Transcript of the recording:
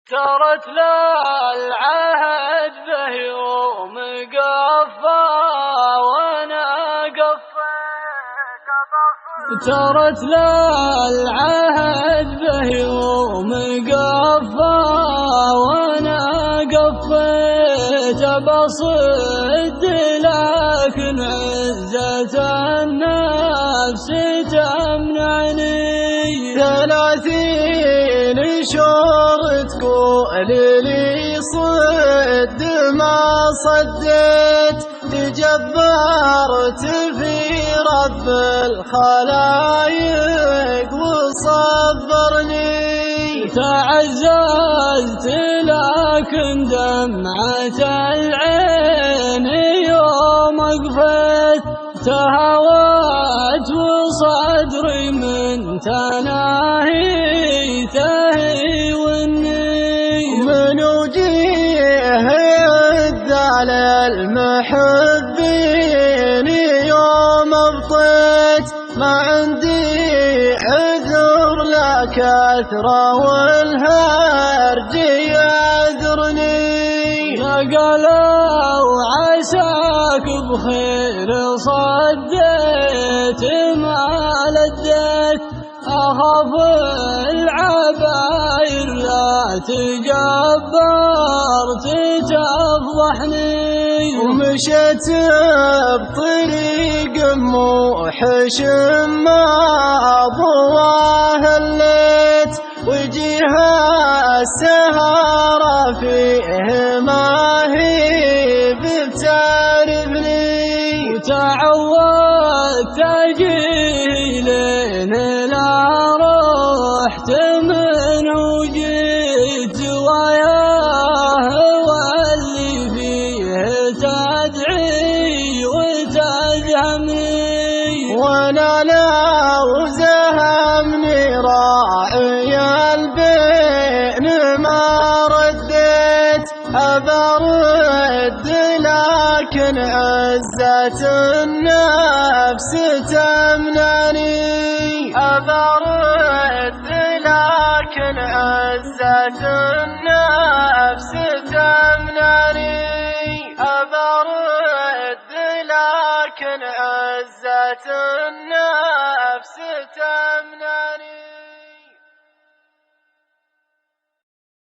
ترت لا العهد به يوم قفى وانا قفيت ترت لا العهد به يوم قفى وانا قفيت بصد لكن عزة النفس تمنعني 30 شهر تقول لي صد ما صديت تجبرت في رب الخلايق وصبرني تعززت لكن دمعة العين يوم قفيت تهوت وصدري من تناهي تهي والني من وجيه الدال المحبين يوم ابطيت ما عندي عذر لا كثرة والهرج يعذرني قالوا عساك بخير صديت ما لديت أخاف العباير لا تجبرت تفضحني ومشيت بطريق موحش ما ضواه الليت وجيها السهارة فيه ما هي بتعرفني وتعودت أجي لين لا رحت من وجيت وياه واللي فيه تدعي وتزهمني وانا لو زهمني راعي البين ما رديت أبرد لكن عزة النفس تمنعني أبرد لكن عزة النفس تمنعني أبرد لكن عزة النفس تمنعني.